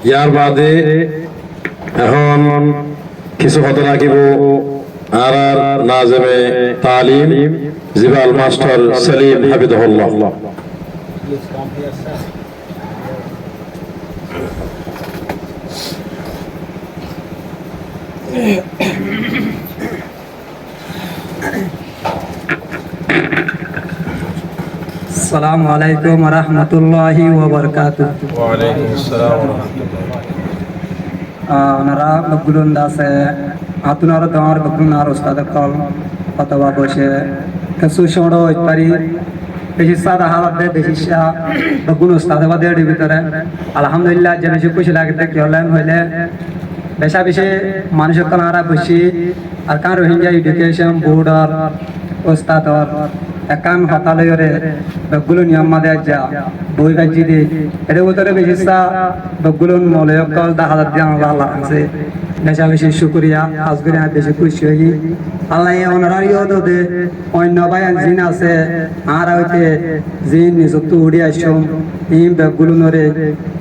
ইয়ার বাদে এখন কিছু কথা রাখিব আর নাজমে তালিম জিবাল মাস্টার সেলিম হাফিজাহুল্লাহ। আসসালামু আলাইকুম ওয়া রাহমাতুল্লাহি ওয়া বারাকাতুহু। ওয়া আলাইকুম আসসালাম ওয়া রাহমাতুল্লাহ। ওনারা বগুলুন দাসে আতুনার দাওয়ার বগুলুনার উস্তাদ কল অথবা বসে কিছু সড়ো ইত্যাদি বেশি সাদা হালাতে বেশি বগুন উস্তাদ বাদের ভিতরে আলহামদুলিল্লাহ যে বেশি খুশি লাগতে কি হলেন হইলে বেশা বেশি মানুষের কানারা বসি আর কান রোহিঙ্গা এডুকেশন বোর্ডর উস্তাদর একান হতালয়রে বগুলো নিয়ম মাদে যা বই গাজি দে এর ভিতরে বেশি বগুলুন মলয়কল দা হাজার দিয়ে আল্লাহ আছে বেশা বেশি শুকরিয়া আজ করে বেশি খুশি হই আল্লাহ ওনার ইয়দ দে অন্য বায়ান জিন আছে আর হইতে জিন নিযুক্ত উড়ি আসুম ইম বগুলুনরে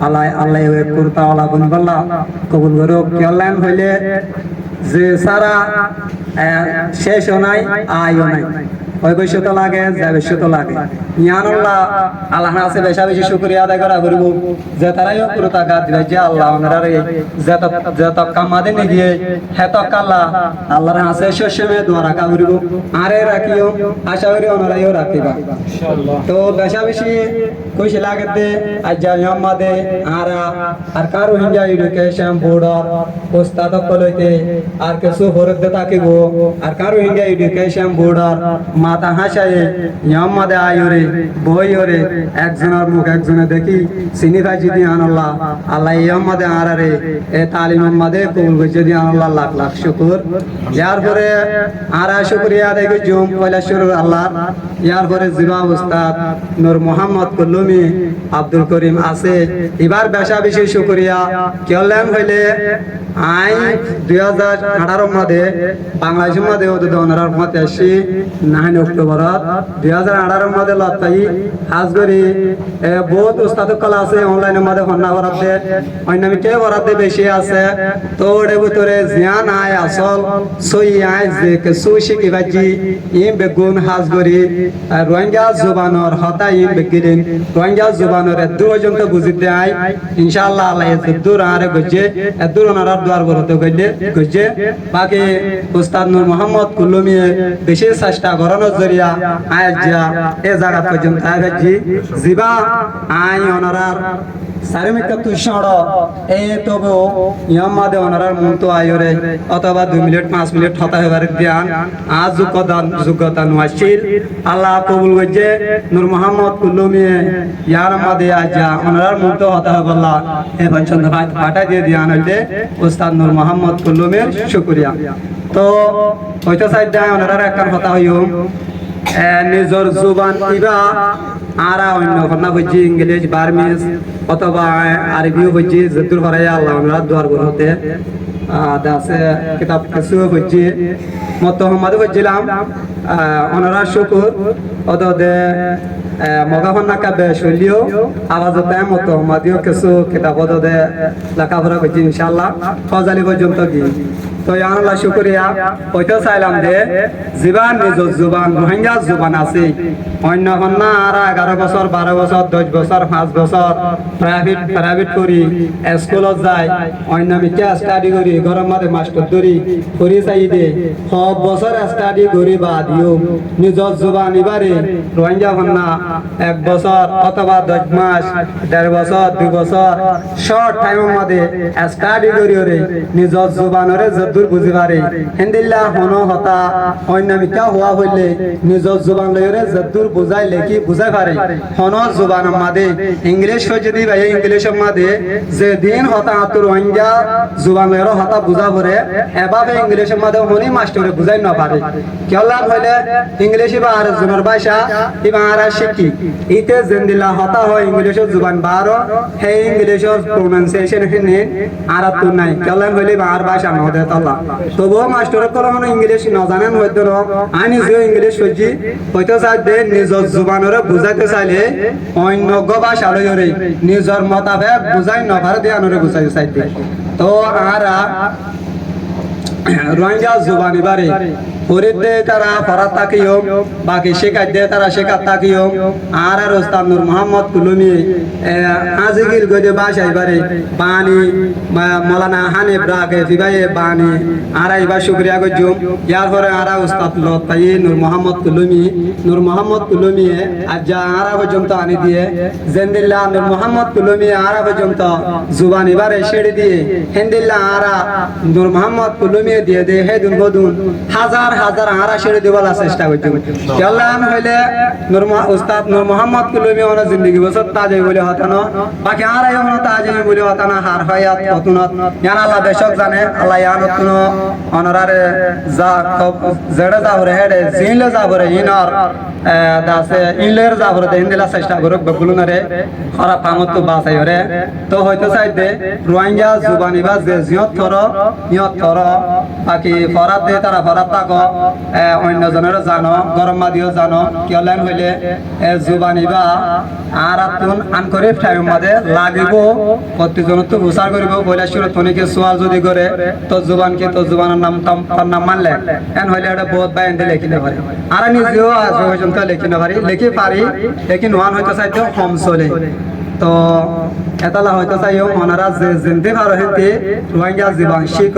আল্লাহ আল্লাহ করতা আল্লাহ বনবাল্লাহ কবুল করো কেলাম হইলে যে সারা শেষ নাই আয়ও নাই ভবিষ্যৎ লাগে ভবিষ্যৎ লাগে ইয়ানুল্লাহ আল্লাহ আছে বেশা বেশি শুকরিয়া আদায় করা করব যে তারাই পুরো টাকা দিবে যে আল্লাহ ওনারে যত কামাদে নে গিয়ে হেত কাল্লা আল্লাহর আছে শেষে দোয়া রাখা করব আরে রাখিও আশা করি ওনারাইও রাখিবা ইনশাআল্লাহ। তো বেশা বেশি খুশি লাগতে আজ জানিয়াম মাদে আর কারো হিন্দা এডুকেশন বোর্ডর উস্তাদ কলইতে আর কিছু ফরক দে থাকিব আর কারো হিন্দা এডুকেশন বোর্ডর মাতা হাসায়ে ইয়াম মাদে আয়রে বইরে একজনের মুখ একজনে দেখি সিনি ভাই যদি আনাল্লাহ আল্লাহ ইয়াম মাদে আরারে এ তালিম মাদে কবুল করে দি আল্লাহ লাখ লাখ শুকর। ইয়ার পরে আরা শুকরিয়া আদায় করি জুম পয়লা শুরু আল্লাহ। ইয়ার পরে জিবা উস্তাদ নূর মোহাম্মদ কুল্লুমি আব্দুল করিম আছে এবার বেশা বেশি শুকরিয়া কেলেন হইলে আই 2018 মধ্যে বাংলাদেশের মধ্যে ওনার মতে আসি 9 অক্টোবর 2018 মধ্যে লতাই হাজগরি বহুত উস্তাদ কলা আছে অনলাইনের মধ্যে হন্না বরাতে অন্যমিকে বরাতে বেশি আছে তো ওর ভিতরে জিয়ান আয় আসল সই আয় যে কিছু শিখিবাজি ইম বেগুন হাজগরি রোহিঙ্গা জুবানর হতা ইম বেগিলেন রোহিঙ্গা জুবানর দূর পর্যন্ত বুঝিতে আয় ইনশাআল্লাহ আল্লাহ দূর আরে গজে দূর ওনার দ্বার বরতে গজে বাকি উস্তাদ নূর মোহাম্মদ কুল্লুমি বেশি চেষ্টা করানোর জরিয়া আয় যা এ জায়গা পর্যন্ত আয় জিবা আই ওনার সারিমিকা তুষড় এ তবু ইয়ামাদে ওনার মন তো আয়রে অথবা 2 মিনিট 5 মিনিট হতা হবার জ্ঞান আজ যোগ্যতা নওয়াশিল আল্লাহ কবুল গজে নূর মোহাম্মদ কুল্লুমি ইয়ার মাদে আজা ওনার মন তো হতা হবল্লা এ বঞ্চন ফাটা দিয়ে দিয়ান হইলে উস্তাদ নূর মোহাম্মদ কুল্লুমির শুকরিয়া। তো হয়তো সাইড যায় ওনার একখান কথা হইও নিজর জুবান ইবা আরা অন্য কথা বুঝি ইংলিশ বার্মিজ অথবা আরবিও বুঝি যদুর হরাই আল্লাহ ওনার দুয়ার বলতে আছে কিতাব কিছু বুঝি মত মোহাম্মদ বুঝছিলাম ওনারা শুকুর অদে মগাহন্না কাবে শৈলীও আওয়াজতে মত মাদিও কিছু কিতাব অদে লেখাপড়া বুঝি ইনশাআল্লাহ ফজালি পর্যন্ত গিয়ে তো আল্লাহ শুকরিয়া হইতে চাইলাম যে জীবান নিজ জুবান রোহিঙ্গা জুবান আছে অন্য হন্না আর 11 বছর 12 বছর 10 বছর 5 বছর প্রাইভেট করি স্কুলত যায় অন্য মিকে স্টাডি করি গরম মাঝে মাস্টার ধরি করি চাই দে সব বছর স্টাডি করি বা দিও নিজ জুবান এবারে রোহিঙ্গা হন্না 1 বছর অথবা 10 মাস 1.5 বছর 2 বছর শর্ট টাইমের মধ্যে স্টাডি করি ওরে নিজ জুবানরে দূর বুঝি পারে হিন্দিল্লা হনো হতা অন্য মিকা হওয়া হইলে নিজের জুবান লইরে যদুর বুঝাই লেখি বুঝাই পারে হনো জুবান মাদে ইংলিশ হয়ে যদি ভাই ইংলিশের মাদে যে দিন হতা আতুর রোহিঙ্গা জুবান লইরে হতা বুঝা পড়ে এভাবে ইংলিশের মাদে হনি মাস্টারে বুঝাই না পারে কেলাম হইলে ইংলিশে বা আর জুনার ভাষা ইবা আর শিখি ইতে জিন্দিল্লা হতা হয় ইংলিশের জুবান বারো হে ইংলিশের প্রনাউন্সিয়েশন হিনে আর তো নাই কেলাম হইলে বা আর ভাষা নদে ইনশাআল্লাহ তবুও মাস্টারের কলম ইংলিশ ন জানেন হয়তো না আমি নিজেও ইংলিশ হইছি হয়তো চাইতে নিজের জুবানরে বুঝাইতে চাইলে অন্য ভাষা লইরে নিজের মতাবেক বুঝাই নভারে দিয়ে আনরে বুঝাইতে চাইতে তো আরা রোহিঙ্গা জুবানি বারে ফরিদে তারা ফরাত তাকিও বাকি শেখাত দে তারা শেখাত তাকিও আর ওস্তাদ নূর মোহাম্মদ কুলুমি আজিগির গদে বাসাই বারে বানি মাওলানা হানিফ রাগে ফিবায়ে বানি আর আইবা শুকরিয়া গজুম ইয়ার পরে আর ওস্তাদ লত তাই নূর মোহাম্মদ কুলুমি আজা আর পর্যন্ত আনি দিয়ে জেন্দিল্লাহ নূর মোহাম্মদ কুলুমি আর পর্যন্ত জুবানি বারে ছেড়ে দিয়ে হেন্দিল্লাহ আর নূর মোহাম্মদ কুলুমি দিয়ে দে হেদুন বদুন হাজার হাজার আরা ছেড়ে দেওয়ার চেষ্টা করতে কেলান হইলে উস্তাদ নূর মোহাম্মদ কুলুমি ওনা জিন্দগি বছর তাজে বলে হতানো বাকি আরাই ওনা তাজে বলে হতানো হার হায়াত কতুনত ইয়ান আল্লাহ বেশক জানে আল্লাহ ইয়ান তুনো অনরারে যা জেড়ে যাবরে হেডে জিনলে যাবরে ইনর দাসে ইনলের যাবরে দেন্দিলা চেষ্টা করুক বকুলুনারে খরা পামত তো বাসাই হরে তো হয়তো চাইতে রোহিঙ্গা জুবানি বা যে জিয়ত থর বাকি ফরাত দে তারা ফরাত তাক অন্য জনের জানো গরম মাদিও জানো কিয়লেন হইলে জুবানি বা আর আতুন আন করে টাইম মাঝে লাগিব প্রতিজন তো গোসার করিব বলে শুনে তনিকে সোয়াল যদি করে তো জুবানকে তো জুবানের নাম তার নাম মানলে এন হইলে এটা বহুত বাইন্দে লিখিতে পারে আর নিজেও আজ পর্যন্ত লিখিতে পারি লিখি পারি লেকিন ওয়ান হয়তো চাইতে কম চলে তো এতলা হয়তো চাইও ওনারা যে জিনতে পারো হেঁটে রোহিঙ্গা জীবন শিখ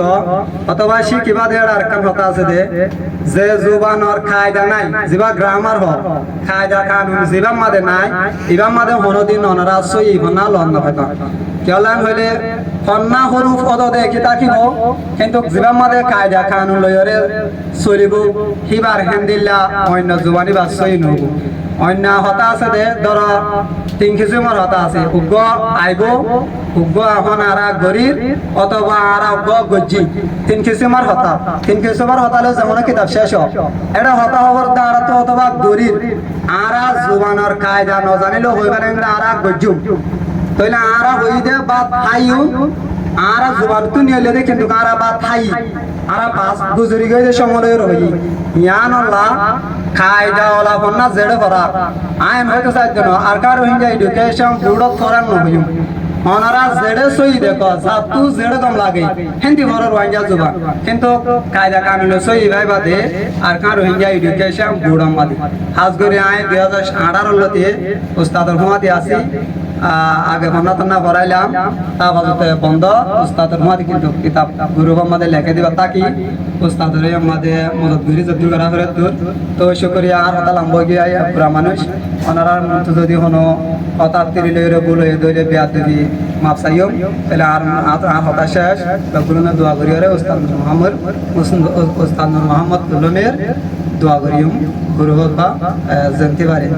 অথবা শিখিবা দেওয়ার আর কান কথা আছে যে জুবানর খায়দা নাই জিবা গ্রামার হ খায়দা কানুন জিবা মাদে নাই ইবাম মাদে হনদিন ওনারা সই হনা লন হয়তো কেলান হইলে কন্যা হরু পদ দেখি তাকিব কিন্তু জিবা মাদে কায়দা কানুন লয়রে চলিব হিবার হেন্দিল্লা অন্য জুবানি বা সই নব অন্য হতা আছে দে ধর 3 কিসিমের হতা আছে উগ্র আইব উগ্র এখন আরা গরিব অথবা আরা উগ্র গজ্জি 3 কিসিমের হতা 3 কিসিমের হতালে যেমন কিতাব শেষ এটা হতা হবার দ্বারা তো অথবা গরিব আরা জুবানের কায়দা ন জানিলেও হইবার আরা গজ্জুম তাইলে আরা হই দে বা থাইও আরা জুবান তো নিলে দে কিন্তু আরা বা থাই আরা পাস গুজরি গইলে সময় রই ইয়ান আল্লাহ কায়দা ওলা বন্না জেড়ে ভরা আইন হয়তো চাইতো না আর কার রোহিঙ্গা এডুকেশন বুড়ো করার নহিম ওনারা জেড়ে সই দেখো সাতু জেড়ে দম লাগে হিন্দি বড় রোহিঙ্গা জুবা কিন্তু কায়দা কানুন সই ভাই বাদে আর কার রোহিঙ্গা এডুকেশন বুড়ো বাদে হাজ করে আয় 2018 লতে উস্তাদের হুমাতে আসি আগে ভাবনা টান্না ভরাইলাম তা বাজতে বন্ধ উস্তাদের হুমাতে কিন্তু কিতাব গুরু আমাদের লেখে দিবা তাকি উস্তাদের আমাদের মদত করি যত করা করে তো শুকরিয়া আর হতা লাম্ব গিয়ে পুরা মানুষ ওনারার মতো যদি কোনো হঠাৎ তিরিলে বলে দইলে বিয়া দিবি মাপ চাইও তাহলে আর হতাশ শেষ গুরুনে দোয়া করি উস্তাদ নূর মোহাম্মদ কুলুমের দোয়া করিও গুরু বা জানতে পারেন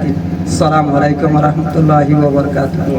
আসসালামু আলাইকুম ওয়া রাহমাতুল্লাহি ওয়া বারাকাতুহু